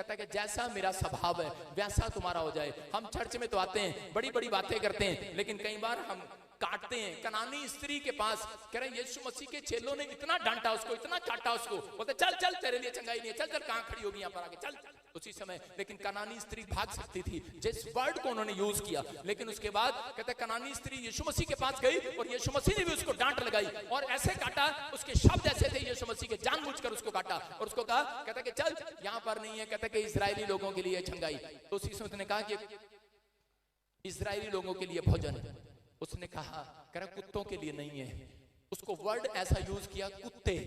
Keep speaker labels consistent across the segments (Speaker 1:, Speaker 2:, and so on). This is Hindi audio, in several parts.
Speaker 1: कहता है कि जैसा मेरा स्वभाव है वैसा तुम्हारा हो जाए। हम चर्च में तो आते हैं, बड़ी बड़ी बातें करते हैं, लेकिन कई बार हम काटते हैं। कनानी स्त्री के पास कह रहे यीशु मसीह के चेलों ने इतना डांटा उसको, इतना काटा उसको, बोलते चल चल तेरे लिए चंगाई नहीं है, चल चल कहां खड़ी होगी यहाँ पर आके चल। उसी समय लेकिन कनानी स्त्री भाग सकती थी जिस वर्ड को उन्होंने यूज किया, लेकिन उसके बाद कहते कनानी स्त्री यीशु मसीह के पास गई और यीशु मसीह ने भी उसको डांट लगाई और ऐसे काटा, उसके शब्द ऐसे थे यीशु मसीह के, जानबूझकर उसको काटा और उसको कहा, कहता कि चल यहाँ पर नहीं है, कहता कि इजरायली लोगों के लिए चंगाई। तो उसी समय उसने कहा कि इजरायली लोगों के लिए भोजन, उसने कहा कह रहा कुत्तों के लिए नहीं है। उसको वर्ड ऐसा यूज किया कुत्ते,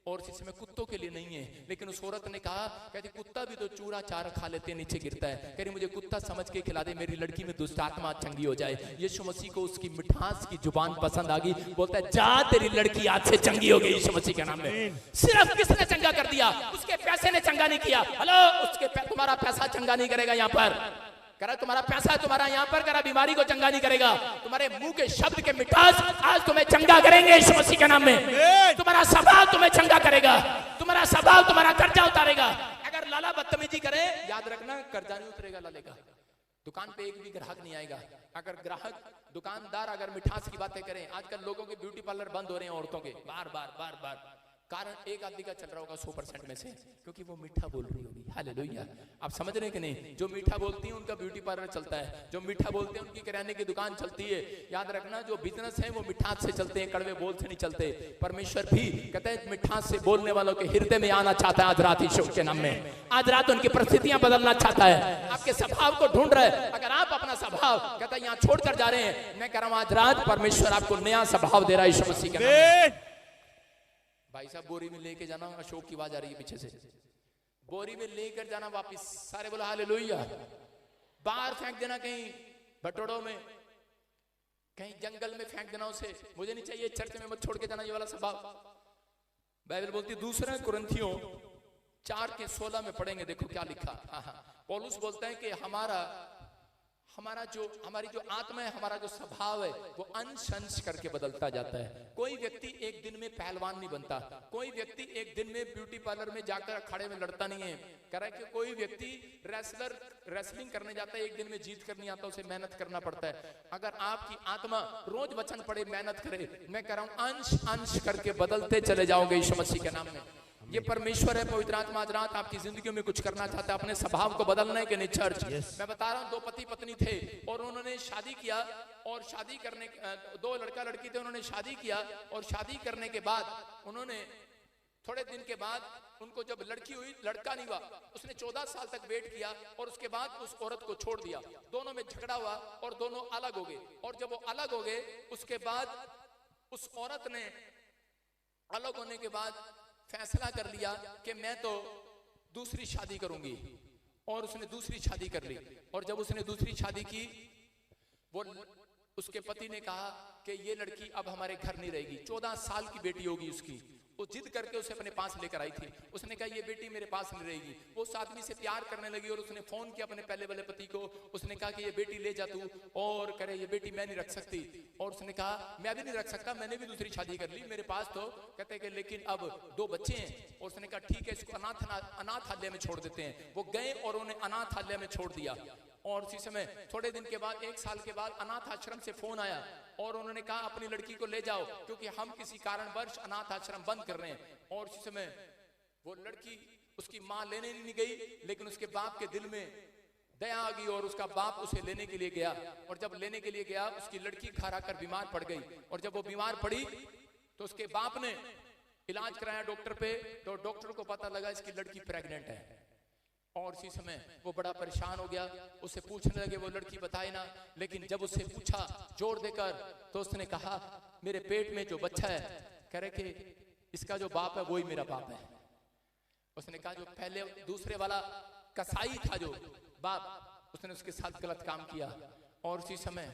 Speaker 1: और इस समय कुत्तों के लिए नहीं है। लेकिन उस औरत ने कहा कहती कुत्ता भी तो चूरा चारा खा लेते नीचे गिरता है, कह रही मुझे कुत्ता समझ के खिला दे, मेरी लड़की में दुष्ट आत्मा चंगी हो जाए। यीशु मसीह को उसकी मिठास की जुबान पसंद आ गई, बोलता है जा तेरी लड़की आज से चंगी हो गई यीशु मसीह के नाम में। सिर्फ किसने चंगा कर दिया? उसके पैसे ने चंगा नहीं किया। हेलो, तुम्हारा पैसा चंगा नहीं करेगा यहाँ पर, कह रहा तुम्हारा पैसा तुम्हारा यहाँ पर कह रहा बीमारी को चंगा नहीं करेगा, तुम्हारे मुंह के शब्द के मिठास आज तुम्हें चंगा करेंगे यीशु मसीह के नाम में। तुम्हारा स्वभाव तुम्हें चंगा करेगा, तुम्हारा स्वभाव तुम्हारा कर्जा उतारेगा। अगर लाला बदतमीजी करे, याद रखना कर्जा नहीं उतरेगा लाले का, दुकान पे एक भी ग्राहक नहीं आएगा। अगर ग्राहक दुकानदार अगर मिठास की बातें करें, आजकल लोगों के ब्यूटी पार्लर बंद हो रहे हैं औरतों के, बार बार बार बार, कारण एक आदमी का चल रहा होगा 100% में से, क्योंकि वो मीठा बोल रही होगी। हालेलुया, आप समझ रहे हैं कि नहीं? जो मीठा बोलती है उनका ब्यूटी पार्लर चलता है, जो मीठा बोलते हैं उनकी किराने की दुकान चलती है। याद रखना जो बिजनेस है वो मिठास से चलते हैं, कड़वे बोल से नहीं चलते। परमेश्वर भी कहते हैं मिठास से बोलने वालों के हृदय में आना चाहता है आज रात यीशु के नाम में। आज रात उनकी परिस्थितियां बदलना चाहता है, आपके स्वभाव को ढूंढ रहा है। अगर आप अपना स्वभाव कहता है यहाँ छोड़कर जा रहे हैं, मैं कह रहा हूँ आज रात परमेश्वर आपको नया स्वभाव दे रहा है यीशु मसीह के नाम में। भाई साहब बोरी में लेके जाना, अशोक की आवाज आ रही है पीछे से, बोरी में लेकर जाना वापिस, सारे बोला हालेलुया। बाहर फेंक देना, कहीं बटोड़ों में, कहीं जंगल में फेंक देना उसे, मुझे नहीं चाहिए, चर्च में मत छोड़ के जाना ये वाला स्वभाव। बाइबल बोलती है 2 कुरिन्थियों 4:16 में पढ़ेंगे, देखो क्या लिखा। पौलुस बोलता है कि हमारी जो आत्मा है, हमारा जो स्वभाव है वो अंश अंश करके बदलता जाता है। कोई व्यक्ति एक दिन में पहलवान नहीं बनता, कोई व्यक्ति एक दिन में ब्यूटी पार्लर में जाकर अखाड़े में लड़ता नहीं है। कह रहा है कि कोई व्यक्ति रेसलिंग करने जाता है, एक दिन में जीत कर नहीं आता, उसे मेहनत करना पड़ता है। अगर आपकी आत्मा रोज वचन पढ़े, मेहनत करे, मैं कह रहा हूं अंश अंश करके बदलते चले जाओगे यीशु मसीह के नाम में। ये परमेश्वर है, पवित्र आत्मा आज रात आपकी जिंदगी में कुछ करना चाहता है, अपने स्वभाव को बदलना है कि नहीं चर्च। मैं बता रहा हूँ 2 पति पत्नी थे और उन्होंने शादी किया, और शादी करने 2 लड़का लड़की थे, उन्होंने शादी किया और शादी करने के बाद उन्होंने थोड़े दिन के बाद उनको जब लड़की हुई, लड़का नहीं हुआ, उसने 14 साल तक वेट किया और उसके बाद उस औरत को छोड़ दिया। दोनों में झगड़ा हुआ और दोनों अलग हो गए, और जब वो अलग हो गए उसके बाद उस औरत ने अलग होने के बाद फैसला कर लिया कि मैं तो दूसरी शादी करूंगी, और उसने दूसरी शादी कर ली। और जब उसने दूसरी शादी की, वो उसके पति ने कहा कि ये लड़की अब हमारे घर नहीं रहेगी। 14 साल की बेटी होगी उसकी, वो जिद करके उसे अपने पास लेकर आई थी। उसने कहा ये बेटी मेरे पास नहीं रहेगी। वो उस आदमी से प्यार करने लगी और उसने फोन किया अपने पहले वाले पति को, उसने कहा कि ये बेटी ले जा तू, और करे ये बेटी मैं नहीं रख सकती। और उसने कहा मैं भी नहीं रख सकता, मैंने भी दूसरी शादी कर ली, मेरे पास तो कहते कि लेकिन अब 2 बच्चे हैं। और उसने कहा ठीक है, इसको अनाथालय में छोड़ देते हैं। वो गए और उन्हें अनाथालय में छोड़ दिया। और उसी समय थोड़े दिन के बाद, 1 साल के बाद अनाथ आश्रम से फोन आया और उन्होंने कहा अपनी लड़की को ले जाओ, क्योंकि हम किसी कारणवश अनाथ आश्रम बंद कर रहे हैं। और उसी समय वो लड़की, उसकी माँ लेने नहीं गई, लेकिन उसके बाप के दिल में दया आ गई और उसका बाप उसे लेने के लिए गया। और जब लेने के लिए गया, उसकी लड़की खा कर बीमार पड़ गई। और जब वो बीमार पड़ी तो उसके बाप ने इलाज कराया डॉक्टर पे, तो डॉक्टर को पता लगा इसकी लड़की प्रेग्नेंट है। और इसी समय वो बड़ा परेशान हो गया, उससे पूछने लगे, वो लड़की बताए ना। लेकिन जब उससे पूछा जोर देकर, तो उसने कहा मेरे पेट में जो बच्चा है, कह रहे कि इसका जो बाप है वही मेरा बाप है। उसने कहा जो पहले दूसरे वाला कसाई था जो बाप, उसने उसके साथ गलत काम किया। और उसी समय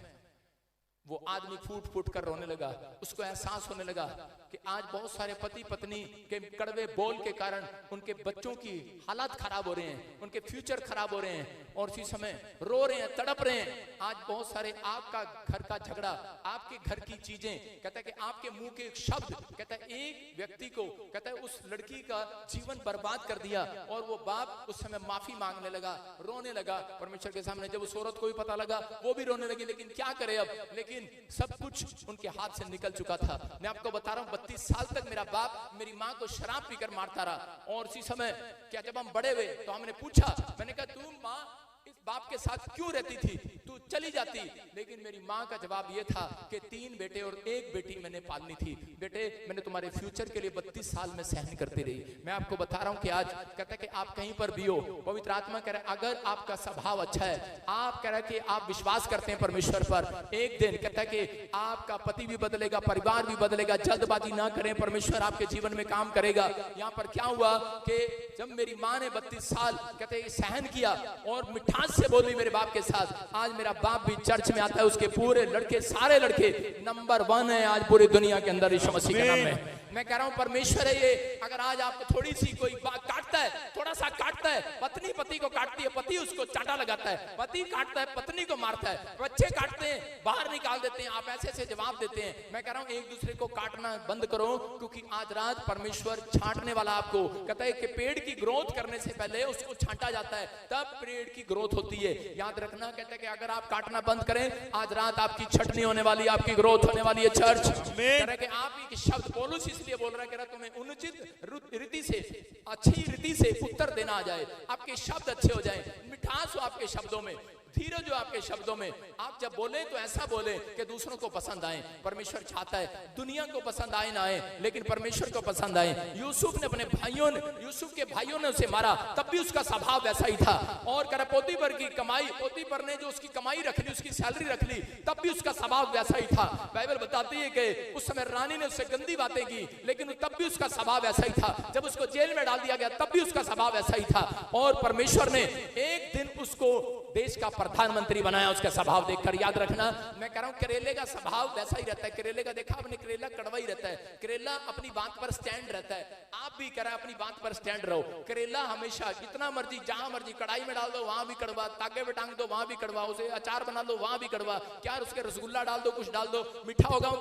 Speaker 1: वो आदमी फूट फूट कर रोने लगा। उसको एहसास होने लगा कि आज बहुत सारे पति पत्नी के कड़वे बोल के कारण उनके बच्चों की हालात खराब हो रहे हैं, उनके फ्यूचर खराब हो रहे हैं, और इसी समय रो रहे हैं, तड़प रहे हैं। आज बहुत सारे आपका घर का झगड़ा, आपके घर की चीजें, कहता है कि आपके मुंह के एक शब्द, कहता है एक व्यक्ति को, कहता है उस लड़की का जीवन बर्बाद कर दिया। और वो बाप उस समय माफी मांगने लगा, रोने लगा परमेश्वर के सामने। जब उस औरत को भी पता लगा वो भी रोने लगी, लेकिन क्या करे अब, लेकिन सब कुछ उनके हाथ से निकल चुका था। मैं आपको बता रहा हूं 32 साल तक मेरा बाप मेरी माँ को शराब पीकर मारता रहा। और इसी समय क्या जब हम बड़े हुए तो हमने पूछा, मैंने कहा तू माँ इस बाप के साथ क्यों रहती थी, तू चली जाती। लेकिन मेरी माँ का जवाब यह था कि 3 बेटे और 1 बेटी मैंने पालनी थी। बेटे मैंने तुम्हारे फ्यूचर के लिए 32 साल में सहन करती रही। मैं आपको बता रहा हूं कि आज कहता है कि आप कहीं पर भी हो, पवित्र आत्मा कह रहा है अगर आपका स्वभाव अच्छा है, आप कह रहा है कि आप विश्वास करते हैं परमेश्वर पर, एक दिन कहता है कि आपका पति भी बदलेगा, परिवार भी बदलेगा। जल्दबाजी ना करें, परमेश्वर आपके जीवन में काम करेगा। यहाँ पर क्या हुआ कि जब मेरी माँ ने 32 साल कहते हैं सहन किया और मिठास से बोली मेरे बाप के साथ, आज मेरा बाप भी चर्च में आता है, उसके पूरे लड़के, सारे लड़के नंबर 1 है आज पूरी दुनिया के अंदर यीशु मसीह के नाम में। मैं कह रहा हूं परमेश्वर है ये। अगर आज आपको थोड़ी सी कोई बात काटता है, थोड़ा सा काटता है, पत्नी पति को काटती है, पति उसको चाटा लगाता है, पति काटता है, पत्नी को मारता है, बच्चे काटते हैं, बाहर निकाल देते हैं, आप ऐसे ऐसे जवाब देते हैं। मैं कह रहा हूं एक दूसरे को काटना बंद करो, क्योंकि आज रात परमेश्वर छांटने वाला आपको। कहता है कि पेड़ की ग्रोथ करने से पहले उसको छांटा जाता है, तब पेड़ की ग्रोथ होती है। याद रखना, कहता है कि अगर आप काटना बंद करें, आज रात आपकी छटनी होने वाली, आपकी ग्रोथ होने वाली है। चर्च कह रहा है कि आप ही शब्द पौलुस इसलिए बोल रहा है, कह रहा तुम्हें उचित रीति से, अच्छी रीति से उत्तर देना आ जाए, आपके शब्द अच्छे हो जाए, मिठास हो आपके शब्दों में, धीरज हो आपके शब्दों में। आप जब बोले तो ऐसा बोले कि दूसरों को पसंद आए। परमेश्वर चाहता है दुनिया को पसंद आए ना आए, लेकिन परमेश्वर को पसंद आए। यूसुफ ने अपने भाइयों ने, यूसुफ के भाइयों ने उसे मारा, तब भी उसका स्वभाव वैसा ही था। और कह रहा पोतीफर की कमाई, पोतीफर ने जो उसकी कमाई रख ली, उसकी सैलरी रख ली, तब भी उसका स्वभाव वैसा ही था। बाइबल बताती है कि उस समय रानी ने उससे गंदी बातें की, लेकिन तब भी उसका स्वभाव वैसा ही था। जब उसको जेल में डाल दिया गया, तब भी उसका स्वभाव वैसा ही था। और परमेश्वर ने एक दिन उसको देश का प्रधानमंत्री बनाया उसका स्वभाव देखकर। याद रखना, मैं कह रहा हूं करेले का स्वभाव वैसा ही रहता है। करेले का देखा आपने, करेला कड़वा ही रहता है, करेला अपनी बात पर स्टैंड रहता है। आप भी कह रहे हैं अपनी बात पर स्टैंड रहो। करेला हमेशा जितना मर्जी, जहां मर्जी कढ़ाई में डाल दो वहां भी कड़वा, तागे में टांग दो वहां भी कड़वा, उसे अचार बना लो वहां भी कड़वा, क्या उसके रसगुल्ला डाल दो, कुछ डाल दो, मीठा होगा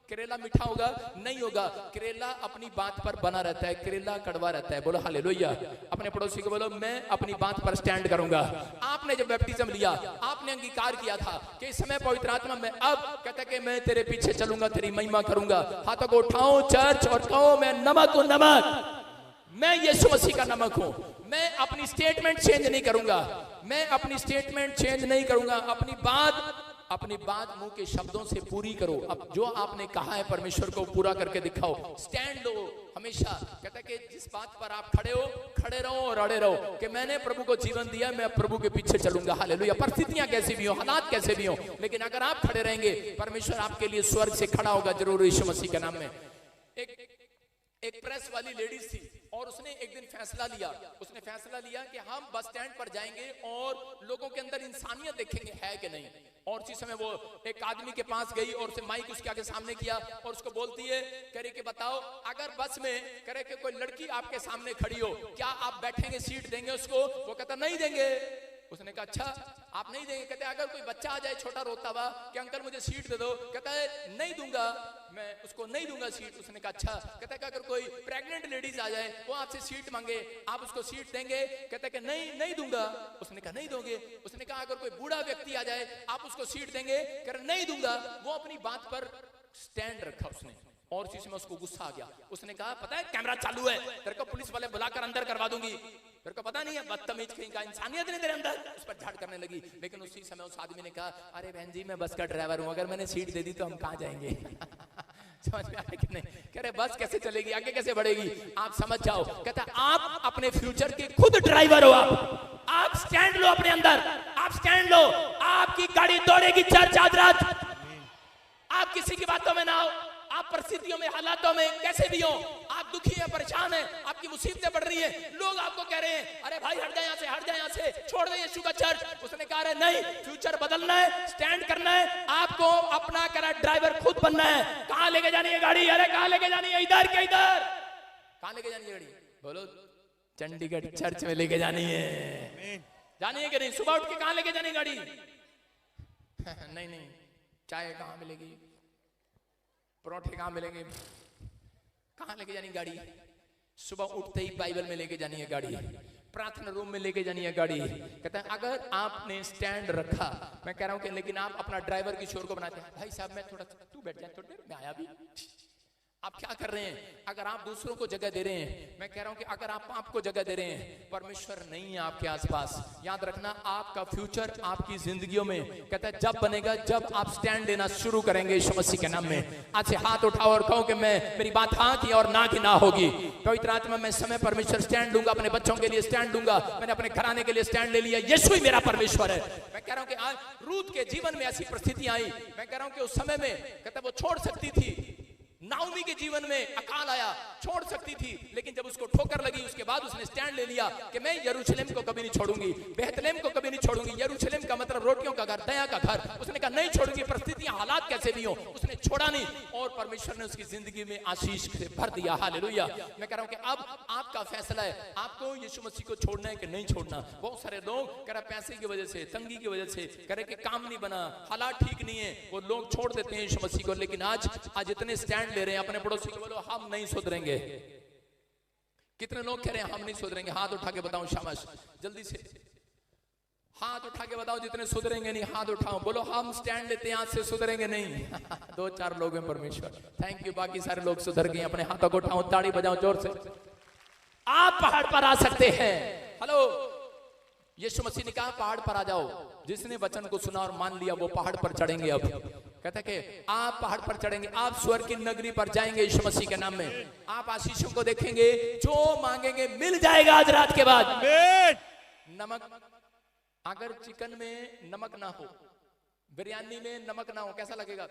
Speaker 1: करेला मीठा होगा नहीं होगा। करेला अपनी बात पर बना रहता है, करेला कड़वा रहता है। बोलो हालेलुया। अपने पड़ोसी को बोलो मैं अपनी बात पर स्टैंड करूंगा। आपने जब बैप्टिज्म लिया, आपने अंगीकार किया था कि इस समय पवित्र आत्मा में अब कहता कि मैं तेरे पीछे चलूंगा, तेरी महिमा करूंगा। हाथों को उठाओ चर्च और कहो मैं नमक हूं, नमक, मैं यीशु मसीह का नमक हूं। मैं अपनी स्टेटमेंट चेंज नहीं करूंगा, मैं अपनी स्टेटमेंट चेंज नहीं करूंगा। अपनी बात मुंह के शब्दों से पूरी करो। अब जो आपने कहा है परमेश्वर को पूरा करके दिखाओ। स्टैंड लो हमेशा। कहता है कि जिस बात पर आप खड़े हो, खड़े रहो और अड़े रहो कि मैंने प्रभु को जीवन दिया, मैं प्रभु के पीछे चलूंगा। हालेलुया। परिस्थितियां कैसी भी हो, हालात कैसे भी हो, लेकिन अगर आप खड़े रहेंगे, परमेश्वर आपके लिए स्वर्ग से खड़ा होगा जरूर यीशु मसीह के नाम में। एक प्रेस वाली लेडीज थी और उसने एक दिन फैसला लिया। उसने फैसला लिया कि हम बस स्टैंड पर जाएंगे और लोगों के अंदर इंसानियत देखेंगे है कि नहीं। और उसी समय वो एक आदमी के पास गई और उसे माइक उसके आगे सामने किया और उसको बोलती है, कह रही कि बताओ अगर बस में कह रहे कि कोई लड़की आपके सामने खड़ी हो, क्या आप बैठेंगे, सीट देंगे उसको? वो कहता नहीं देंगे। उसने कहा अच्छा आप नहीं देंगे? कहते अगर कोई बच्चा आ जाए छोटा रोता हुआ कि अंकल मुझे सीट दे दो, कहता है नहीं दूंगा, मैं उसको नहीं दूंगा सीट। उसने कहा अच्छा। कहता है कि अगर कोई प्रेग्नेंट लेडीज आ जाए, वो आपसे सीट मांगे, आप उसको सीट देंगे? कहता है कि नहीं दूंगा। उसने कहा नहीं दोगे? उसने कहा अगर कोई बूढ़ा व्यक्ति आ जाए, आप उसको सीट देंगे? कह रहे नहीं दूंगा। वो अपनी बात पर स्टैंड रखा उसने। और इसी में उसको गुस्सा आ गया। उसने कहा पता है कैमरा चालू है, तेरे को पुलिस वाले बुलाकर अंदर करवा दूंगी, तेरे को पता नहीं है, बदतमीज कहीं का, इंसानियत नहीं तेरे अंदर। उस पर झाड़ करने लगी। लेकिन उसी समय उस आदमी ने कहा अरे बहन जी मैं बस का ड्राइवर हूं, अगर मैंने सीट दे दी तो हम कहां जाएंगे? समझ में आया कि नहीं? कह रहे बस कैसे चलेगी, आगे कैसे बढ़ेगी? आप समझ जाओ। कहता आप अपने फ्यूचर के खुद ड्राइवर हो। आप स्टैंड लो अपने अंदर, आप स्टैंड लो। आपकी गाड़ी दौड़ेगी चर्च आज रात। आप किसी की बातों में ना हो, आप परिस्थितियों में, हालातों में कैसे भी हो, आप दुखी हैं, परेशान हैं, आपकी मुसीबतें बढ़ रही हैं, लोग आपको कह रहे हैं अरे भाई हट जाए यहाँ से, हट जाए यहाँ से, छोड़ दे यीशु का चर्च। उसने कहा अरे नहीं, फ्यूचर बदलना है, स्टैंड करना है, आपको अपना करा ड्राइवर खुद बनना है। कहां लेके जानी है गाड़ी? अरे कहां लेके जानी है? इधर के इधर। कहां लेके जानी है गाड़ी? बोलो चंडीगढ़ चर्च में लेके जानी है। जानी है कि नहीं? सुबह उठ के कहां लेके जानी गाड़ी? नहीं नहीं, चाय कहां मिलेगी, परोठे कहां मिलेंगे, कहां लेके जानी गाड़ी? सुबह उठते ही बाइबल में लेके जानी है गाड़ी, प्रार्थना रूम में लेके जानी है गाड़ी। कहता है अगर आपने स्टैंड रखा, मैं कह रहा हूं कि लेकिन आप अपना ड्राइवर किशोर को बनाते हैं, भाई साहब मैं थोड़ा, तू बैठ जाए थोड़ी देर, मैं आया भी। आप क्या कर रहे हैं? अगर आप दूसरों को जगह दे रहे हैं, मैं कह रहा हूं कि अगर आप आपको जगह दे रहे हैं, परमेश्वर नहीं है आपके आसपास। याद रखना आपका फ्यूचर आपकी जिंदगियों में, कहता है जब बनेगा जब आप स्टैंड लेना शुरू करेंगे यीशु मसीह के नाम में। आज से हाथ उठाओ और कहो कि मैं, मेरी बात हाँ की और ना की ना होगी। पवित्र आत्मा मैं समय परमेश्वर स्टैंड लूंगा, अपने बच्चों के लिए स्टैंड लूंगा, मैंने अपने घराने के लिए स्टैंड ले लिया, यीशु ही मेरा परमेश्वर है। मैं कह रहा हूं कि आज रूत के जीवन में ऐसी परिस्थितियां आई, मैं कह रहा हूं कि उस समय में कहता वो छोड़ सकती थी, नाओमी के जीवन में अकाल आया, छोड़ सकती थी, लेकिन जब उसको ठोकर लगी उसके बाद उसने स्टैंड ले लिया कि मैं यरूशलेम को कभी नहीं छोड़ूंगी, बेथलेम को कभी नहीं छोड़ूंगी। यरूशलेम का मतलब रोटियों का घर, दया का घर। उसने कहा नहीं छोड़ूंगी, परिस्थितियां हालात कैसे भी हो, उसने छोड़ा नहीं और परमेश्वर ने उसकी जिंदगी में आशीष से भर दिया। हालेलुया। मैं कह रहा हूं कि अब आपका फैसला है, आपको यीशु मसीह को छोड़ना है कि नहीं छोड़ना। बहुत सारे लोग कह रहे पैसे की वजह से, तंगी की वजह से, कह रहे कि काम नहीं बना, हालात ठीक नहीं है, वो लोग छोड़ देते हैं यीशु मसीह को। लेकिन आज इतने स्टैंड ले रहे हैं, अपने पड़ोसी को बोलो हम नहीं सुधरेंगे। कितने लोग कह रहे हैं हम नहीं सुधरेंगे? हाथ उठा के बताओ, शाबाश, जल्दी से हाथ उठा के बताओ जितने सुधरेंगे नहीं, हाथ उठाओ, बोलो हम स्टैंड लेते हैं, आज से सुधरेंगे नहीं। 2-4 लोग हैं, परमेश्वर थैंक यू, बाकी सारे लोग सुधर गए। अपने हाथों को उठाओ, ताड़ी बजाओ जोर से। आप पहाड़ पर आ सकते हैं। हेलो, यीशु मसीह ने कहा पहाड़ पर आ जाओ, जिसने वचन को सुना और मान लिया वो पहाड़ पर चढ़ेंगे। अब कहता है कि आप पहाड़ पर चढ़ेंगे, आप स्वर्ग की नगरी पर जाएंगे यीशु मसीह के नाम में। आप आशीषों को देखेंगे, जो मांगेंगे मिल जाएगा आज रात के बाद। नमक, अगर चिकन में नमक ना हो, बिरयानी में नमक ना हो, कैसा लगेगा?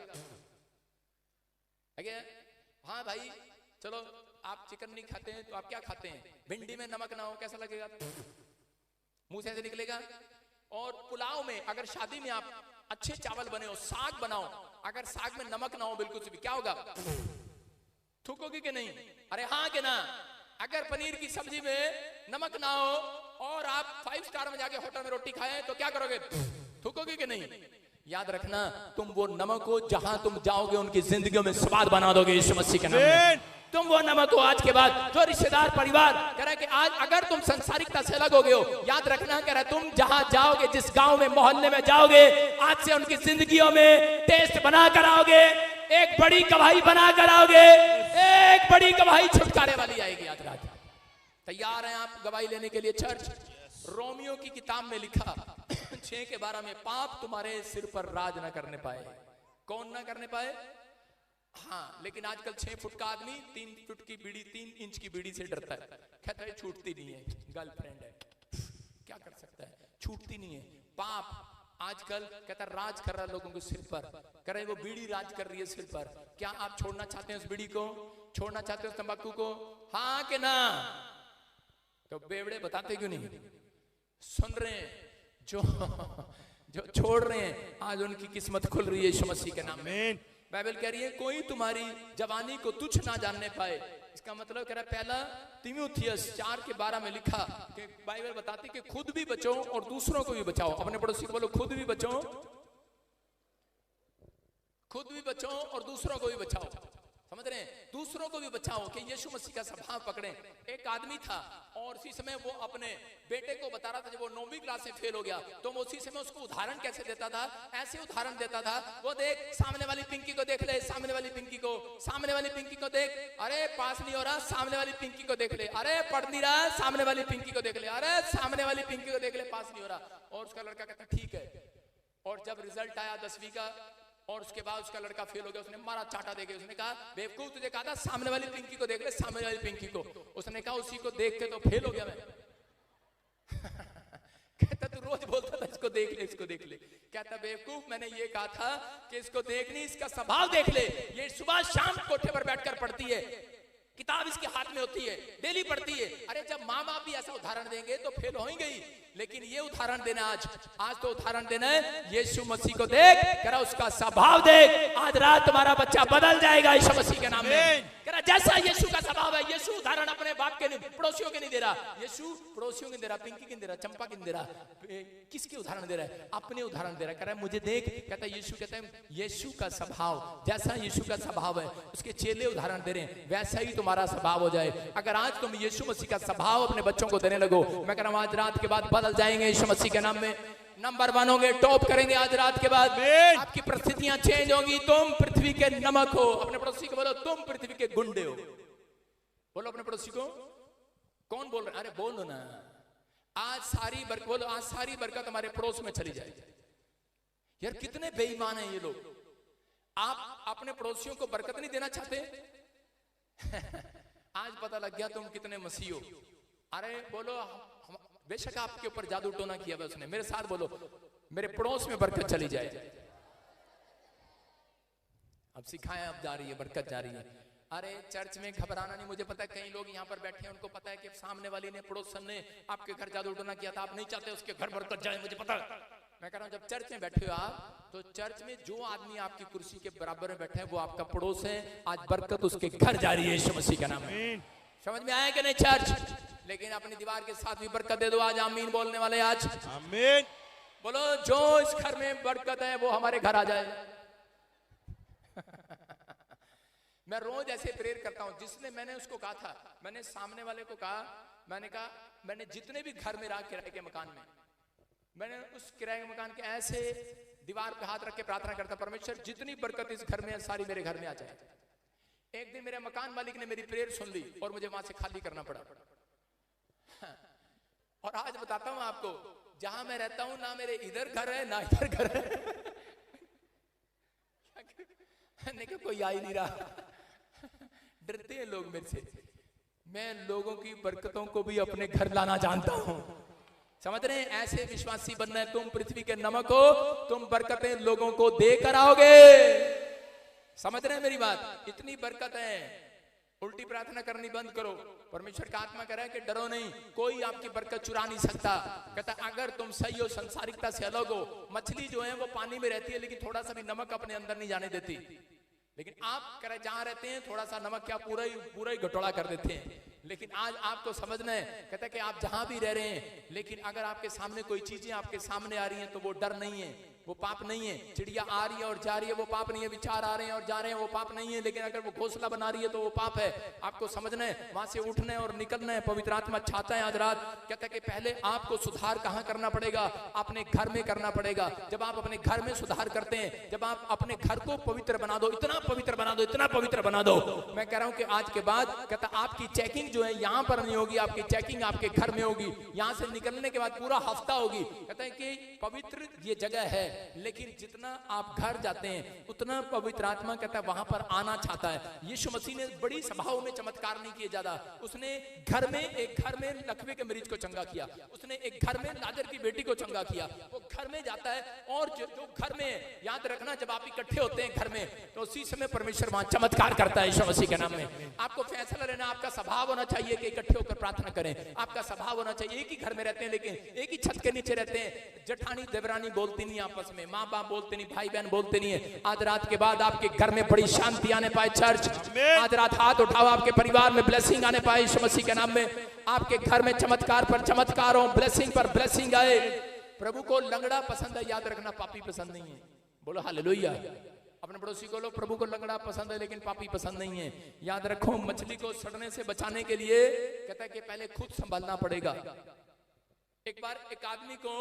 Speaker 1: हाँ भाई चलो, आप चिकन नहीं खाते हैं तो आप क्या खाते हैं? भिंडी में नमक ना हो, कैसा लगेगा? मुंह से ऐसे निकलेगा। और पुलाव में, अगर शादी में आप अच्छे चावल बने हो, साग बनाओ, अगर साग में नमक ना हो बिल्कुल से भी, क्या होगा? थूकोगे कि नहीं? अरे हाँ कि ना? अगर पनीर की सब्जी में नमक ना हो और आप 5 स्टार में जाके होटल में रोटी खाएं तो क्या करोगे? थूकोगे कि नहीं? याद रखना, तुम वो नमक हो, जहां तुम जाओगे उनकी जिंदगियों में स्वाद बना दोगे यीशु मसीह के नाम में। तुम वो नमक हो आज के बाद। जो रिश्तेदार परिवार कह रहा है कि आज अगर तुम संसारिकता से अलग हो गए हो, याद रखना, कह रहा है तुम जहां जाओगे, जिस गांव में, मोहल्ले में जाओगे, आज से उनकी जिंदगियों में टेस्ट बना कर आओगे, एक बड़ी गवाही बना कर आओगे, एक बड़ी गवाही छुटकारे वाली आएगी आज रात। तैयार हैं आप गवाही लेने के लिए? चर्च, रोमियो की किताब में लिखा 6:12 में, पाप तुम्हारे सिर पर राज न करने पाए। कौन ना करने पाए? हाँ, लेकिन आजकल 6 फुट का आदमी 3 फुट की बीड़ी, 3 इंच की बीड़ी से डरता है, कहता है छूटती नहीं है, गर्लफ्रेंड है, क्या कर सकता है, छूटती नहीं है। पाप आजकल कहता राज कर रहा है लोगों के सिर पर, कह रहे वो बीड़ी राज कर रही है सिर पर। क्या आप छोड़ना चाहते हैं उस बीड़ी को? छोड़ना चाहते हो तंबाकू को? हाँ कि ना? तो बेवड़े बताते क्यों नहीं? सुन रहे हैं, जो छोड़ रहे हैं आज उनकी किस्मत खुल रही है यीशु मसीह के नाम में। बाइबल कह रही है कोई तुम्हारी जवानी को तुच्छ ना जानने पाए। इसका मतलब कह रहा है, पहला तीमुथियुस 4:12 में लिखा कि बाइबल बताती कि खुद भी बचो और दूसरों को भी बचाओ। अपने पड़ोसी को बोलो खुद भी बचो, खुद भी बचो और दूसरों को भी बचाओ। समझ रहे हैं? दूसरों को भी बचाओ कि यीशु मसीह का स्वभाव पकड़े। एक आदमी था और उसी समय वो अपने बेटे को बता रहा था, जब वो 9वीं क्लास में फेल हो गया तो वो उसी समय उसको उदाहरण कैसे देता था? ऐसे उदाहरण देता था, वो देख सामने वाली पिंकी को देख ले, सामने वाली पिंकी को, सामने वाली पिंकी को देख, अरे पास नहीं हो रहा, सामने वाली पिंकी को देख ले, अरे पढ़ नहीं रहा, सामने वाली पिंकी को देख ले, अरे सामने वाली पिंकी को देख ले, पास नहीं हो रहा। और उसका लड़का कहता ठीक है। और जब रिजल्ट आया 10वीं का और उसके बाद उसका लड़का फेल हो गया, उसने मारा चाटा देके, उसने कहा बेवकूफ, तुझे कहा था सामने वाली पिंकी को देख ले, सामने वाली पिंकी को। उसने कहा उसी को देख के तो फेल हो गया मैं। कहता तू रोज बोलता था इसको देख ले, इसको देख ले। कहता बेवकूफ, मैंने ये कहा था कि इसको देख नहीं, इसका स्वभाव देख ले। ये सुबह शाम कोठे पर बैठकर पढ़ती है, किताब इसके हाथ में होती है, डेली पढ़ती है। अरे जब माँ बाप भी ऐसा उदाहरण देंगे तो फेल होंगे ही, लेकिन ये उदाहरण देना आज तो उदाहरण देना है यीशु मसीह को देख, करा उसका स्वभाव देख। आज रात तुम्हारा बच्चा बदल जाएगा यीशु मसीह के नाम में। करा जैसा यीशु का स्वभाव है। यीशु उदाहरण अपने बाप के नहीं, पड़ोसियों के नहीं दे रहा। यीशु पड़ोसियों के दे रहा, पिंकी के दे रहा, चंपा के दे रहा, किसके उदाहरण दे रहा है? अपने उदाहरण दे रहा है। कह रहा है मुझे देख, कहता है यीशु, कहता है यीशु का स्वभाव जैसा यीशु का स्वभाव है, उसके चेले उदाहरण दे रहे हैं, वैसा ही तुम्हारा स्वभाव हो जाए। अगर आज तुम यीशु मसीह का स्वभाव अपने बच्चों को देने लगो, मैं कह रहा हूं आज रात के बाद बदल जाएंगे यीशु मसीह के नाम में। नंबर 1 होंगे, टॉप करेंगे आज रात के बाद। आपकी परिस्थितियां चेंज होंगी। तुम पृथ्वी के नमक हो। अपने पड़ोसी को बोलो तुम पृथ्वी के गुंडे हो। बोलो अपने पड़ोसी को। कौन बोल रहा है? अरे बोलो ना। आज सारी बरकत, बोलो आज सारी बरकत हमारे पड़ोस में चली जाए। यार कितने बेईमान हैं ये लोग। आप अपने पड़ोसियों को बरकत नहीं देना चाहते? आज पता लग गया तुम कितने मसीह हो। अरे बोलो, बेशक आपके ऊपर जादू टोना किया है उसने, मेरे साथ बोलो मेरे पड़ोस में बरकत चली जाए। अब सिखाया, अब जा रही है बरकत, जा रही है। अरे चर्च में घबराना नहीं। मुझे पता है कई लोग यहाँ पर बैठे हैं, उनको पता है कि सामने वाली ने, पड़ोसन ने आपके घर जादू टोना किया था, आप नहीं चाहते उसके घर बरकत जाए, मुझे पता है। मैं कह रहा हूं जब चर्च में बैठे हो आप, तो चर्च में जो आदमी आपकी कुर्सी के बराबर में बैठा है वो आपका पड़ोस है। आज बरकत उसके घर जा रही है यीशु मसीह का नाम में। समझ में आया कि नहीं चर्च? लेकिन अपनी दीवार के साथ भी बरकत दे दो आज। आमीन बोलने वाले आज आमीन बोलो। जो इस घर में बरकत है वो हमारे घर आ जाए। मैं रोज ऐसे प्रेयर करता हूं। जिसने, मैंने उसको कहा था, मैंने सामने वाले को कहा, मैंने जितने भी घर में रहा किराए के मकान में, मैंने उस किराए के मकान के ऐसे दीवार पे हाथ रख के प्रार्थना करता, परमेश्वर जितनी बरकत इस घर में है सारी मेरे घर में आ जाए। एक दिन मेरे मकान मालिक ने मेरी प्रेयर सुन ली और मुझे वहां से खाली करना पड़ा। और आज बताता हूं आपको, जहां मैं रहता हूं ना मेरे इधर घर है ना इधर घर है। नहीं कोई आ ही नहीं रहा। डरते हैं लोग मेरे से। मैं लोगों की बरकतों को भी अपने घर लाना जानता हूं। समझ रहे हैं? ऐसे विश्वासी बनना है। तुम पृथ्वी के नमक हो, तुम बरकतें लोगों को देकर आओगे। समझ रहे हैं मेरी बात? इतनी बरकत है। उल्टी प्रार्थना करनी बंद करो। परमेश्वर का आत्मा कह रहा है कि डरो नहीं, कोई आपकी बरकत चुरा नहीं सकता। कहता अगर तुम सही हो, संसारिकता से अलग हो। मछली जो है वो पानी में रहती है लेकिन थोड़ा सा भी नमक अपने अंदर नहीं जाने देती। लेकिन आप कह रहे जहां रहते हैं थोड़ा सा नमक क्या पूरा ही घटोला कर देते हैं। लेकिन आज आपको समझना है, कहता है कि आप जहां भी रह रहे हैं, लेकिन अगर आपके सामने कोई चीजें आपके सामने आ रही हैं तो वो डर नहीं है, वो पाप नहीं है। चिड़िया आ रही है और जा रही है, वो पाप नहीं है। विचार आ रहे हैं और जा रहे हैं, वो पाप नहीं है। लेकिन अगर वो घोंसला बना रही है तो वो पाप है। आपको समझना है, वहां से उठना है और निकलना है। पवित्र आत्मा चाहता है आज रात, कहता है कि पहले आपको सुधार कहां करना पड़ेगा? अपने घर में करना पड़ेगा। जब आप अपने घर में सुधार करते हैं, जब आप अपने घर को पवित्र बना दो, इतना पवित्र बना दो, इतना पवित्र बना दो, मैं कह रहा हूं कि आज के बाद कहता आपकी चेकिंग जो है यहां पर नहीं होगी, आपकी चेकिंग आपके घर में होगी। यहां से निकलने के बाद पूरा हफ्ता होगी। कहता है कि पवित्र ये जगह है, लेकिन जितना आप घर जाते हैं उतना पवित्र आत्मा कहता है वहां पर आना चाहता है। यीशु मसीह ने बड़ी सभाओं में चमत्कार नहीं किए ज्यादा। उसने एक घर में लकवे के मरीज को चंगा किया, उसने एक घर में लाजर की बेटी को चंगा किया। वो घर में जाता है और जो घर में, याद रखना जब आप इकट्ठे होते हैं घर में तो उसी समय परमेश्वर वहां चमत्कार करता है यीशु मसीह के नाम में। आपको फैसला लेना, आपका स्वभाव होना चाहिए कि इकट्ठे होकर प्रार्थना करें। आपका स्वभाव होना चाहिए, एक ही घर में रहते हैं लेकिन एक ही छत के नीचे रहते हैं, जेठानी देवरानी बोलती नहीं आपस में, माँ बाप बोलते नहीं, भाई बहन बोलते नहीं है। आज रात के बाद आपके घर में बड़ी शांति आने पाए चर्च। आज रात हाथ उठाओ, आपके परिवार में ब्लेसिंग आने पाए यीशु मसीह के नाम में। आपके घर में चमत्कार पर चमत्कार हो, ब्लेसिंग पर ब्लेसिंग आए। प्रभु को लंगड़ा पसंद है, याद रखना, पापी पसंद नहीं है। बोलो हालेलुया। अपने पड़ोसी को लो, प्रभु को लंगड़ा पसंद है लेकिन पापी पसंद नहीं है। याद रखो, मछली को सड़ने से बचाने के लिए कहता है कि पहले खुद संभालना पड़ेगा। एक बार एक आदमी को,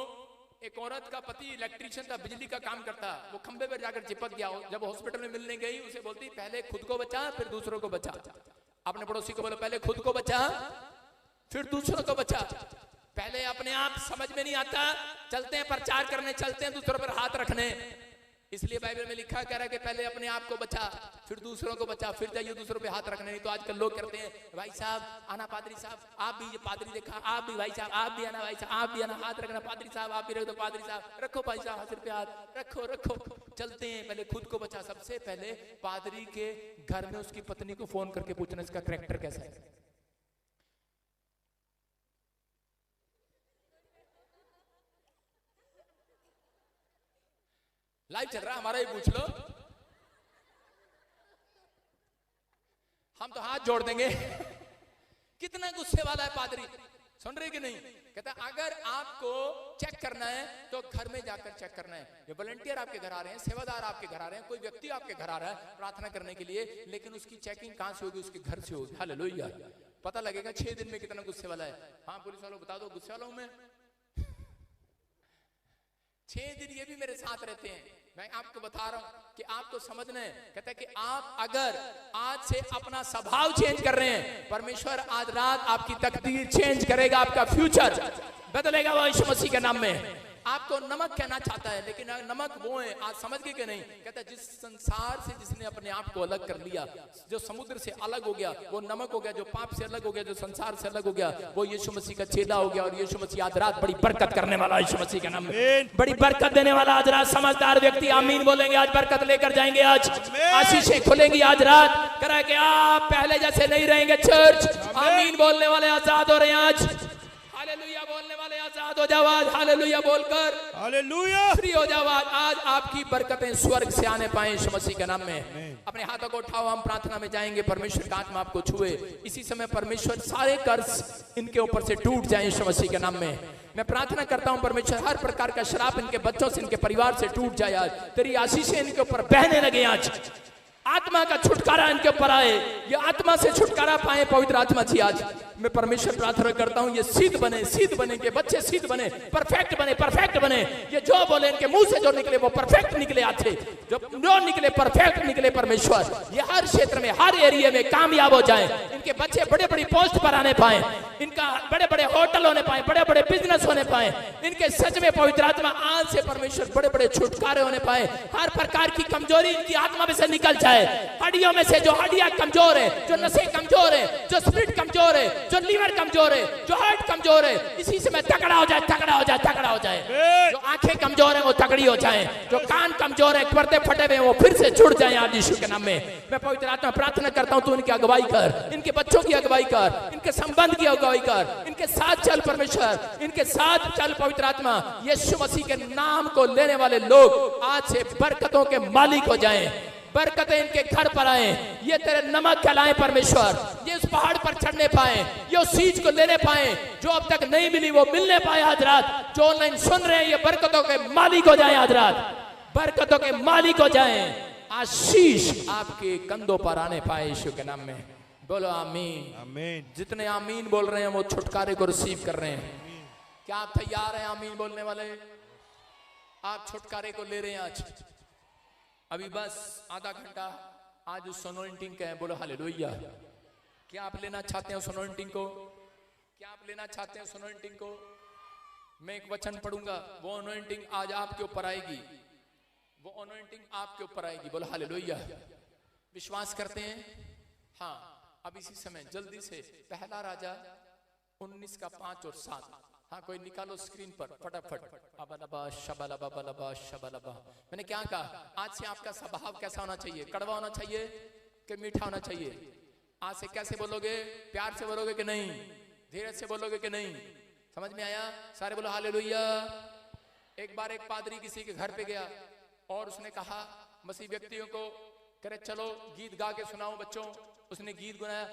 Speaker 1: एक औरत का पति इलेक्ट्रिशियन था, बिजली का काम करता, वो खंबे पर जाकर चिपक गया। जब हॉस्पिटल में मिलने गई उसे बोलती पहले खुद को बचा फिर दूसरों को बचा। अपने पड़ोसी को बोलो पहले खुद को बचा फिर दूसरों को बचा। पहले अपने आप समझ में नहीं आता, चलते हैं प्रचार करने, चलते हैं दूसरों पर हाथ रखने, इसलिए बाइबल में लिखा कह रहा है कि पहले अपने आप को बचा, फिर दूसरों को बचा, फिर जाइए दूसरों पे हाथ रखने। नहीं तो आजकल लोग करते हैं, भाई साहब आना, पादरी साहब आप भी, ये पादरी देखा, आप भी भाई साहब, आप भी आना, भाई साहब आप भी आना, हाथ रखना, पादरी साहब आप भी रख दो, पादरी साहब रखो, भाई साहब सिर पे हाथ रखो रखो। चलते हैं, पहले खुद को बचा। सबसे पहले पादरी के घर में उसकी पत्नी को फोन करके पूछना इसका कैरेक्टर कैसा है। लाइव चल रहा है हमारा, ही पूछ लो, हम तो हाथ जोड़ देंगे। कितना गुस्से वाला है पादरी, सुन रहे कि नहीं? कहता अगर आपको चेक करना है तो घर में जाकर चेक करना है। ये वॉलंटियर आपके घर आ रहे हैं, सेवादार आपके घर आ रहे हैं, कोई व्यक्ति आपके घर आ रहा है प्रार्थना करने के लिए, लेकिन उसकी चेकिंग कहां से होगी? उसके घर से होगी। हालेलुया। पता लगेगा 6 दिन में कितना गुस्से वाला है। हाँ पुलिस वालों बता दो गुस्से वाला हूं मैं। 6 दिन ये भी मेरे साथ रहते हैं। मैं आपको बता रहा हूं कि आपको समझना है। कहता है कि आप अगर आज से अपना स्वभाव चेंज कर रहे हैं, परमेश्वर आज रात आपकी तकदीर चेंज करेगा, आपका फ्यूचर बदलेगा वो यीशु मसीह के नाम में। आपको नमक कहना चाहता है, लेकिन नमक वो है, आज समझ गए कि नहीं? कहता है जिस संसार से जिसने अपने आप को अलग कर लिया, जो समुद्र से अलग हो गया, वो नमक हो गया। जो पाप से अलग हो गया, जो संसार से अलग हो गया, वो यीशु मसीह का चेला हो गया। और यीशु मसीह आज रात बड़ी बरकत करने वाला, यीशु मसीह के नाम में बड़ी बरकत देने वाला। आज रात समझदार व्यक्ति आमीन बोलेंगे, आज बरकत लेकर जाएंगे, आज आशीषें खुलेंगी। आज रात करा के आप पहले जैसे नहीं रहेंगे। चर्च आमीन बोलने वाले आजाद हो रहे हैं आज। हालेलुया बोलने वाले आजाद हो जाओ आज। हालेलुया बोलकर हालेलुया फ्री हो जाओ आज। आज आपकी बरकतें स्वर्ग से आने पाए यीशु मसीह के नाम में। अपने हाथों को उठाओ, हम प्रार्थना में जाएंगे। परमेश्वर का आत्मा आपको छुए इसी समय। परमेश्वर सारे कर्ज इनके ऊपर से टूट जाए यीशु मसीह के नाम में। मैं प्रार्थना करता हूं परमेश्वर हर प्रकार का श्राप इनके बच्चों से, इनके परिवार से टूट जाए आज। तेरी आशीषें इनके ऊपर बहने लगे आज। आत्मा का छुटकारा इनके ऊपर आए, ये आत्मा से छुटकारा पाए पवित्र आत्मा जी। आज मैं परमेश्वर प्रार्थना करता हूँ ये सिद्ध बने के बच्चे सिद्ध बने, परफेक्ट बने। ये जो बोले इनके मुंह से जो निकले वो परफेक्ट निकले। आज से जो निकले परफेक्ट निकले। परमेश्वर ये हर क्षेत्र में, हर एरिया में कामयाब हो जाए। इनके बच्चे बड़े बड़ी पोस्ट पर आने पाए, इनका बड़े बड़े होटल होने पाए, बड़े बड़े बिजनेस होने पाए। इनके सच में पवित्र आत्मा आज से परमेश्वर बड़े बड़े छुटकारे होने पाए। हर प्रकार की कमजोरी इनकी आत्मा में से निकल जाए। हड्डियों में से जो हड्डियां कमजोर है, जो नसें कमजोर है, जो स्प्रिट कमजोर है, जो लीवर कमजोर है, जो हार्ट कमजोर है, इसी समय तगड़ा हो जाए, तगड़ा हो जाए, तगड़ा हो जाए। जो आंखें कमजोर है वो तगड़ी हो जाए। जो कान कमजोर है, पर्दे फटे हुए वो फिर से जुड़ जाए आज यीशु के नाम में। मैं पवित्र आत्मा प्रार्थना करता हूं तू इनकी अगुवाई कर, इनके बच्चों की अगुवाई कर, इनके संबंध की अगुवाई कर, इनके साथ चल परमेश्वर, इनके साथ चल पवित्र आत्मा। यीशु मसीह के नाम को लेने वाले लोग आज से बरकतों के मालिक हो जाएं। बरकतें इनके घर पर आए। ये तेरे नमक कहलाएं परमेश्वर। ये उस पहाड़ पर चढ़ने पाए, ये उस चीज को लेने पाए जो अब तक नहीं मिली, वो मिलने पाए आज रात। जो ऑनलाइन सुन रहे हैं ये बरकतों के मालिक हो जाएं आज रात, बरकतों के मालिक हो जाएं। आशीष आपके कंधों पर आने पाए यीशु के नाम में। बोलो आमीन आमीन। जितने आमीन बोल रहे हैं वो छुटकारे को रिसीव कर रहे हैं। क्या आप तैयार हैं आमीन बोलने वाले? आप छुटकारे को ले रहे हैं आज। अभी बस आधा घंटा आज उस अनॉइंटिंग का है। बोलो हालेलुया। क्या आप लेना चाहते हैं उस अनॉइंटिंग को? क्या आप लेना चाहते हैं उस अनॉइंटिंग को? मैं एक वचन पढ़ूंगा, वो अनॉइंटिंग आज आपके ऊपर आएगी। वो अनॉइंटिंग आपके ऊपर आएगी। बोलो हालेलुया। विश्वास करते हैं? हाँ। अब इसी समय जल्दी से पहला राजा 19 का 5 और 7। हाँ कोई निकालो स्क्रीन पर फटाफट। अबलबा शबलबा बलबा शबलबा। मैंने क्या कहा? आज से आपका स्वभाव कैसा होना चाहिए? कड़वा होना चाहिए कि मीठा होना चाहिए? आज से कैसे बोलोगे? प्यार से बोलोगे कि नहीं? धीरज से बोलोगे कि नहीं? समझ में आया? सारे बोलो हालेलुया। एक बार एक पादरी किसी के घर पे गया और उसने कहा मसीह व्यक्तियों को, करे चलो गीत गा के सुनाओ बच्चों। उसने गीत गुनाया,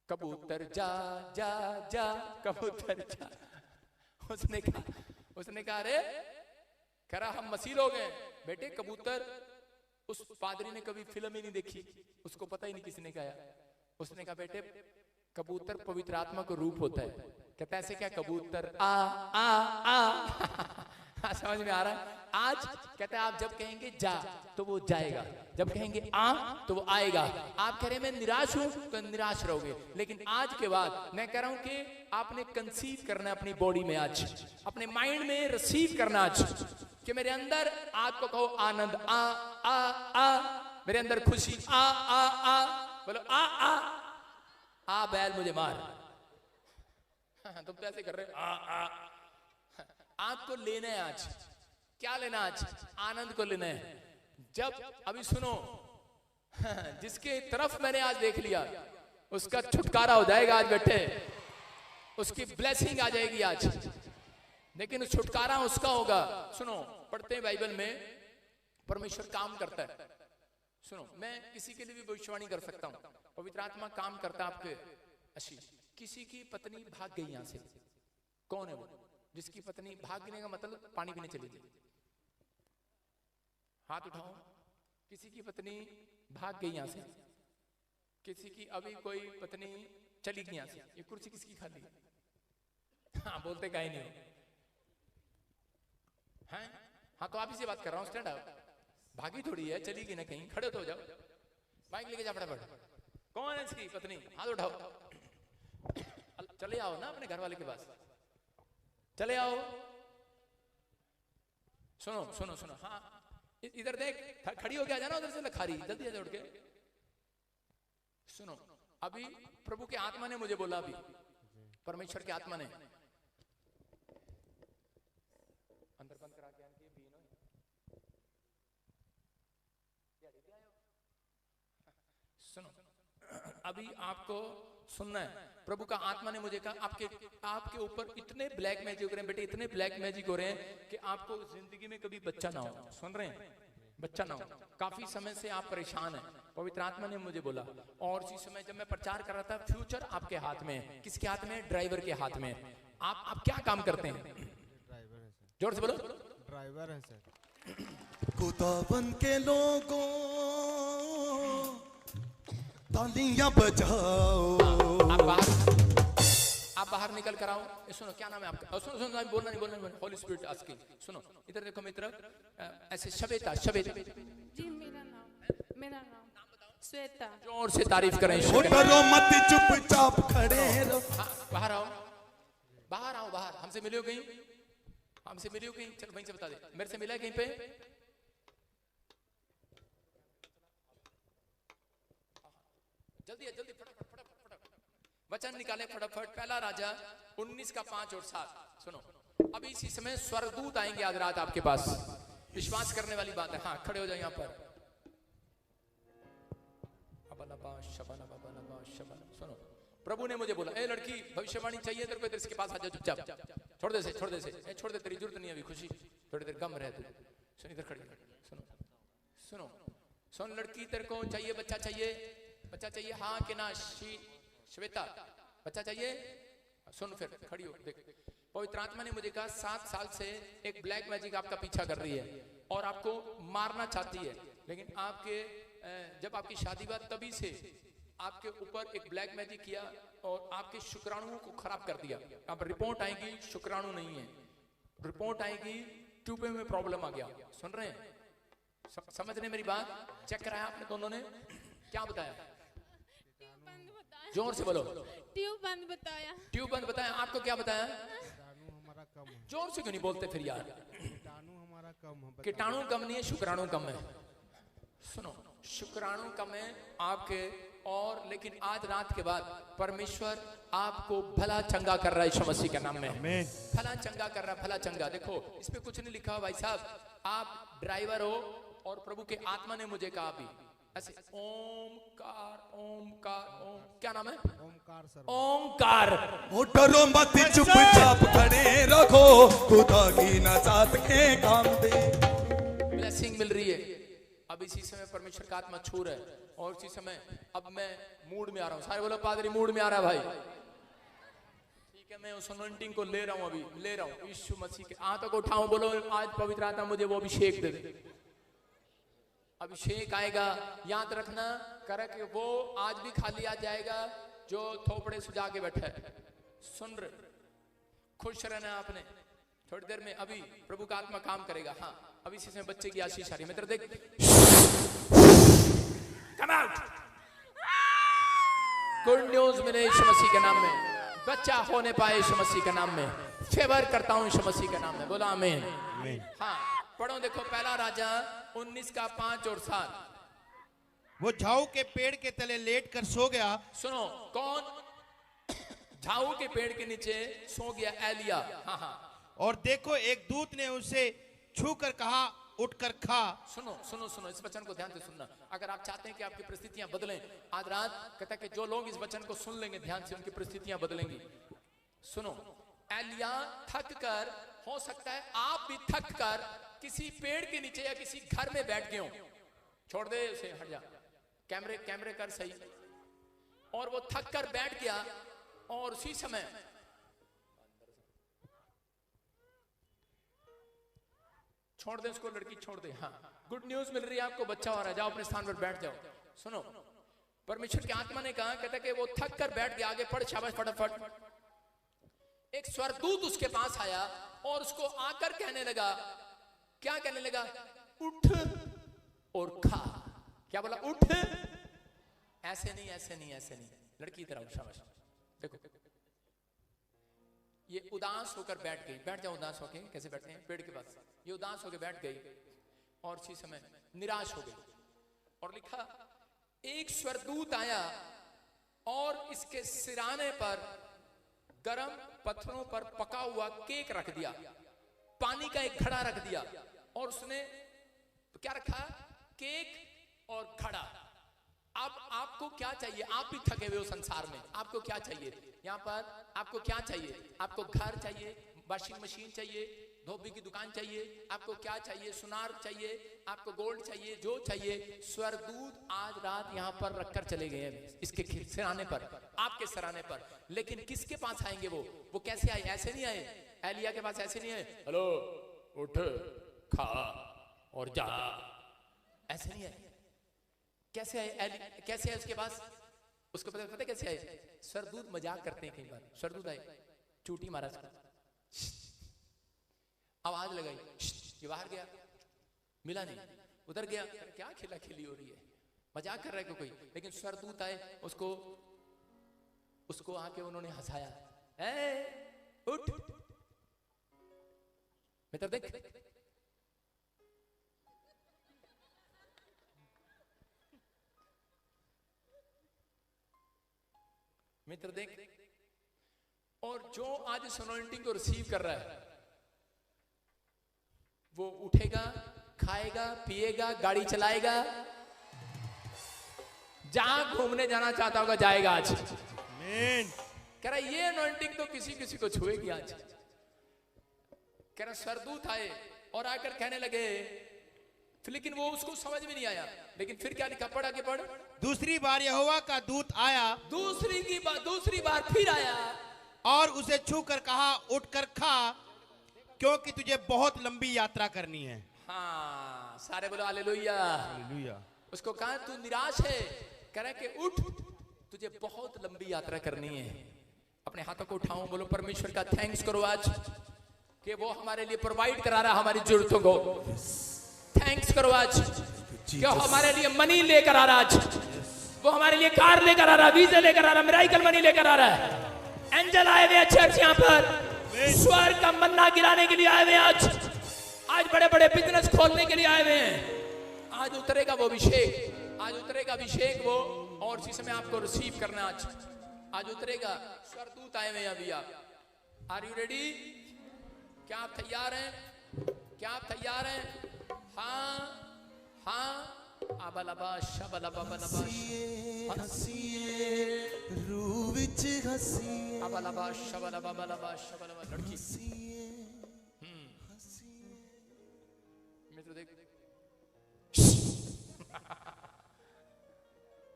Speaker 1: कबूतर जा जा जा कबूतर जा। उसने कहा अरे करा हम मसीह लोग हैं बेटे। कबूतर, उस पादरी ने कभी फिल्म ही नहीं देखी, उसको पता ही नहीं किसने गाया। उसने कहा बेटे कबूतर पवित्र आत्मा को रूप होता है। कहता ऐसे क्या? कबूतर आ आ आ। समझ में आ रहा है? आज कहता है आप जब कहेंगे जा तो वो जाएगा, जब कहेंगे आ तो वो आएगा। आप कह रहे हैं मैं निराश हूं तो निराश रहोगे, लेकिन आज के बाद मैं कह रहा हूं कि आपने कंसीव करना है अपनी बॉडी में, आज अपने माइंड में रिसीव करना। आज कि मेरे अंदर आपको कहो आनंद, आ आ आ, मेरे अंदर खुशी, आ आ आ, बोलो आ आ आ, बैल मुझे मार। तुम तो ऐसे कर रहे हो, आ आ। आपको लेना है आज, क्या लेना आज? आनंद को लेना है। जब अभी सुनो, जिसके तरफ मैंने आज देख लिया उसका छुटकारा हो जाएगा आज बैठे, उसकी ब्लेसिंग आ जाएगी आज। लेकिन छुटकारा उसका होगा। सुनो, पढ़ते हैं बाइबल में परमेश्वर काम करता है। सुनो, मैं किसी के लिए भी भविष्यवाणी कर सकता हूं, पवित्र आत्मा काम करता है आपके। आशीष, किसी की पत्नी भाग गई यहां से, कौन है वो जिसकी पत्नी भागने का मतलब पानी पीने चली गई? हाथ उठाओ। किसी की पत्नी भाग गई यहां से, किसी की अभी कोई पत्नी चली गई यहां से। ये कुर्सी किसकी खाली है? हाँ, बोलते कहीं नहीं हो हैं? हाँ, तो आप ही से बात कर रहा हूँ। स्टैंड अप, भागी थोड़ी है, चली गई ना कहीं, खड़े तो हो जाओ, बाइक लेके जा फटाफट। कौन है इसकी पत्नी? हाथ उठाओ। चले आओ ना अपने घर वाले के पास, चले आओ। सुनो सुनो सुनो, हाँ इधर देख, खड़ी हो गया, जाना उधर से लखारी, जल्दी जा उठ के। सुनो, अभी प्रभु के आत्मा ने मुझे बोला, अभी परमेश्वर के आत्मा ने, अंदर बंद करा के सुनो, अभी आपको सुनना है। प्रभु का आत्मा ने मुझे कहा आपके ऊपर इतने ब्लैक मैजिक हो रहे हैं बेटे, इतने ब्लैक मैजिक हो रहे हैं कि आपको जिंदगी में कभी बच्चा ना हो। सुन रहे हैं? बच्चा ना हो। काफी समय से आप परेशान हैं, पवित्र आत्मा ने मुझे बोला। और इसी समय जब मैं प्रचार कर रहा था, फ्यूचर आपके हाथ में है। किसके हाथ में? ड्राइवर के हाथ में। आप क्या काम करते हैं?
Speaker 2: ड्राइवर है सर।
Speaker 1: जोर से बोलो।
Speaker 2: ड्राइवर है सर।
Speaker 3: खुदावन के लोगों तालियां बजाओ।
Speaker 1: आप बाहर निकल कर आओ। सुनो, क्या नाम है आपका? सुनो सुनो, बोलना नहीं, होली स्पिरिट आस्किंग। सुनो, इधर देखो मित्र, ऐसे श्वेता।
Speaker 4: जी, मेरा नाम श्वेता।
Speaker 1: जोर से तारीफ करें।
Speaker 3: डरो मत, चुपचाप खड़े रहो।
Speaker 1: हाँ, बाहर आओ, बाहर। हमसे मिले हो कहीं? चलो वहीं से बता दे, मेरे से मिला है कहीं पे? जल्दी फटाफट वचन निकाले फटाफट। पहला राजा 19 का 5 और 7। सुनो, अभी इसी समय स्वर्गदूत आएंगे आज रात आपके पास। विश्वास करने वाली बात है। हाँ, खड़े हो जाए यहाँ पर। सुनो, प्रभु ने मुझे बोला, ए लड़की, भविष्यवाणी चाहिए तेरे को, इधर इसके पास आ जा चुपचाप। छोड़ दे छोड़ दे, तेरी जरूरत नहीं है अभी। खुशी, थोड़ी देर गम रहे तू। सुन, इधर खड़ी। सुन लड़की, तेरे को चाहिए बच्चा चाहिए, हाँ कि ना? श्वेता, बच्चा चाहिए? सुन, फिर खड़ी हो, देख। पवित्र आत्मा ने मुझे कहा 7 साल से एक ब्लैक मैजिक आपका पीछा कर रही है और आपको मारना चाहती है। लेकिन आपके जब आपकी शादी हुआ तभी से आपके ऊपर एक ब्लैक मैजिक किया और आपके शुक्राणुओं को खराब कर दिया। अब रिपोर्ट आएगी शुक्राणु नहीं है, रिपोर्ट आएगी ट्यूब में प्रॉब्लम आ गया। सुन रहे हैं? समझ रहे मेरी बात? चेक कराया आपने दोनों ने? क्या बताया? जोर से बोलो।
Speaker 4: ट्यूब बंद बताया। आपको क्या बताया?
Speaker 2: कीटाणु हमारा कम है।
Speaker 1: जोर से क्यों नहीं बोलते फिर यार?
Speaker 2: कीटाणु हमारा कम है।
Speaker 1: कीटाणु कम नहीं है, शुक्राणु कम है। सुनो, शुक्राणु कम है आपके, और लेकिन आज रात के बाद परमेश्वर आपको भला चंगा कर रहा है यीशु मसीह के नाम में। भला चंगा कर रहा है, भला चंगा। देखो, इस पे कुछ नहीं लिखा भाई साहब। आप ड्राइवर हो और प्रभु के आत्मा ने मुझे कहा अभी ऐसे, ओमकार, क्या नाम है?
Speaker 2: ओमकार सर।
Speaker 1: ओमकार।
Speaker 3: डरो मत, चुपचाप खड़े रखो, खुदा की नजात के काम दे।
Speaker 1: ब्लेसिंग मिल रही है। अब इसी समय परमेश्वर का आत्मा छू रहा है और इसी समय अब मैं मूड में आ रहा हूँ। सारे बोलो, पादरी मूड में आ रहा है भाई। ठीक है, मैं उस अनॉइंटिंग को ले रहा हूँ, अभी ले रहा हूँ यीशु मसीह के हाथों को उठाऊं। बोलो, आज पवित्र आत्मा मुझे वो अभिषेक दे दे। अभिषेक आएगा, याद रखना करे कि वो आज भी खाली आ जाएगा जो थोपड़े सुझा के बैठा है। सुन रहे? खुश रहना आपने। थोड़ी देर में अभी प्रभु का आत्मा काम करेगा। हाँ, अभी इसी समय बच्चे की आशीष आ रही है। मित्र देख, कम आउट। गुड न्यूज मिले यीशु मसीह के नाम में। बच्चा होने पाए यीशु मसीह के नाम में। फेवर करता हूं यीशु मसीह के नाम में। बोला आमीन। हाँ, पढ़ो देखो, पहला राजा 19 का 5 और 7।
Speaker 5: वो झाऊ के पेड़ के तले लेट कर सो गया।
Speaker 1: सुनो, कौन झाऊ के पेड़ के नीचे सो गया? एलिया। हाँ हाँ।
Speaker 5: और देखो एक दूत ने उसे छू कर कहा, उठकर खा।
Speaker 1: सुनो सुनो सुनो, इस वचन को ध्यान से सुनना। अगर आप चाहते हैं कि आपकी परिस्थितियां बदलें, आज रात कहता है कि जो लोग इस वचन को सुन लेंगे ध्यान से, उनकी परिस्थितियां बदलेंगी। सुनो, एलिया थक कर, हो सकता है आप भी थक कर किसी पेड़ के नीचे या किसी घर में बैठ गए हो। छोड़ दे उसे, हट जा, कैमरे कर सही। और वो थक कर बैठ गया और उसी समय छोड़ दे उसको, लड़की छोड़ दे। हाँ, गुड न्यूज मिल रही है आपको, बच्चा हो रहा है, जाओ अपने स्थान पर बैठ जाओ। सुनो, परमेश्वर की आत्मा ने कहा, कहता कि वो थक कर बैठ गया। आगे पढ़, शाबाश, फटाफट। एक स्वर्गदूत उसके पास आया और उसको आकर कहने लगा, क्या कहने लगा? उठ और खा। क्या बोला? उठ। ऐसे नहीं, ऐसे नहीं, ऐसे नहीं। लड़की इधर आओ, शाबाश। देखो, ये उदास होकर बैठ गई। बैठ जाओ उदास होके, कैसे बैठते हैं पेड़ के पास। ये उदास होकर बैठ गई और इसी समय निराश हो गई। और लिखा, एक स्वर्गदूत आया और इसके सिराने पर गरम पत्थरों पर पका हुआ केक रख दिया, पानी का एक घड़ा रख दिया। और उसने क्या रखा? केक और घड़ा। अब आपको क्या चाहिए? आप भी थके हुए हो संसार में, आपको क्या चाहिए? यहाँ पर आपको क्या चाहिए? आपको घर चाहिए, वॉशिंग मशीन चाहिए, धोबी की दुकान चाहिए, आपको क्या चाहिए? सुनार चाहिए, आपको गोल्ड चाहिए, जो चाहिए। स्वर्गदूत आज रात यहाँ पर रखकर चले गए हैं, इसके सिराने पर, आपके सिराने पर। लेकिन किसके पास आएंगे वो कैसे आए? ऐसे नहीं आए। एलिया के पास ऐसे नहीं आए, हेलो उठ खा और जा, ऐसे नहीं आए। कैसे आए? कैसे आए उसके पास? उसको पता कैसे आए? स्वर्गदूत मजाक करते हैं कई बार। स्वर्गदूत आए, चूटी मारा, आवाज लगाई, ये बाहर गया, मिला नहीं, उधर गया, क्या खिला खिली हो रही है, मजाक कर रहा है कोई। लेकिन स्वर्गदूत आए, उसको आके उन्होंने हंसाया, उठ मित्र देख। मित्र देख। और जो आज इस अनॉइंटिंग को रिसीव कर रहा है, वो उठेगा, खाएगा, पिएगा, गाड़ी चलाएगा, जहां घूमने जाना चाहता होगा जाएगा आज। कह रहा ये अनॉइंटिंग तो किसी किसी को छुएगी आज। कह रहा स्वर्गदूत आए और आकर कहने लगे, लेकिन वो उसको समझ में नहीं आया। लेकिन फिर क्या लिखा? पढ़, आगे पढ़।
Speaker 5: दूसरी बार यहोवा का दूत आया,
Speaker 1: दूसरी बार फिर आया
Speaker 5: और उसे छू कर कहा, उठकर खा, क्योंकि तुझे बहुत लंबी यात्रा करनी है।
Speaker 1: हाँ, सारे बोलो हालेलुया।
Speaker 5: हालेलुया।
Speaker 1: उसको कहा तू निराश है, कह रहा कि उठ, तुझे बहुत लंबी यात्रा करनी है। अपने हाथों को उठाओ, बोलो परमेश्वर का थैंक्स करो आज कि वो हमारे लिए प्रोवाइड करा रहा हमारी जरूरतों को। थैंक्स करो आज कि हमारे लिए मनी लेकर आ रहा, आज वो हमारे लिए कार लेकर आ रहा, वीजा लेकर आ रहा, मिराकल मनी लेकर आ रहा है। एंजल आए हुए चर्च यहाँ पर, स्वर्ग का मन्ना गिराने के लिए आए हुए आज बड़े बड़े बिजनेस खोलने के लिए आए हुए हैं। आज उतरेगा वो अभिषेक, आज उतरेगा अभिषेक वो, और इसी समय आपको रिसीव करना आज उतरेगा। स्वर्गदूत आए हुए हैं अभी। आप आर यू रेडी? क्या आप तैयार हैं? क्या आप तैयार हैं? हाँ हाँ। अबलबा शबलबा बलबा
Speaker 3: रूह विच हसीए,
Speaker 1: अबलबा शबलबा बलबा शबलबा। लड़की मित्र देख,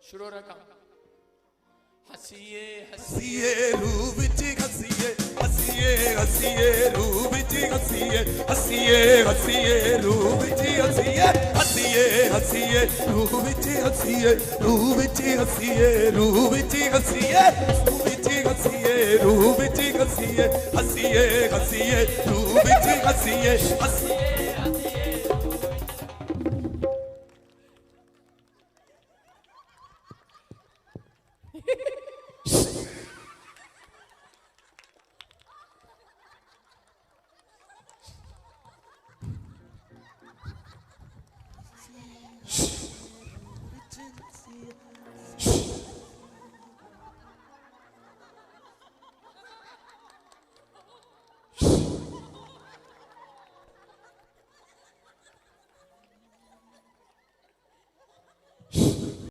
Speaker 1: शुरू रखा। हसीए
Speaker 3: हसीए रूह विच हसीए, हसीए हसीए रूह विच हसीए, हसीए हसीए रूह विच हसीए, हसीए हसीए रूह विच हसीए, रूह विच हसीए, रूह विच हसीए, रूह विच हसीए, रूह विच हसीए, हसीए हसीए रूह विच हसीए, हसीए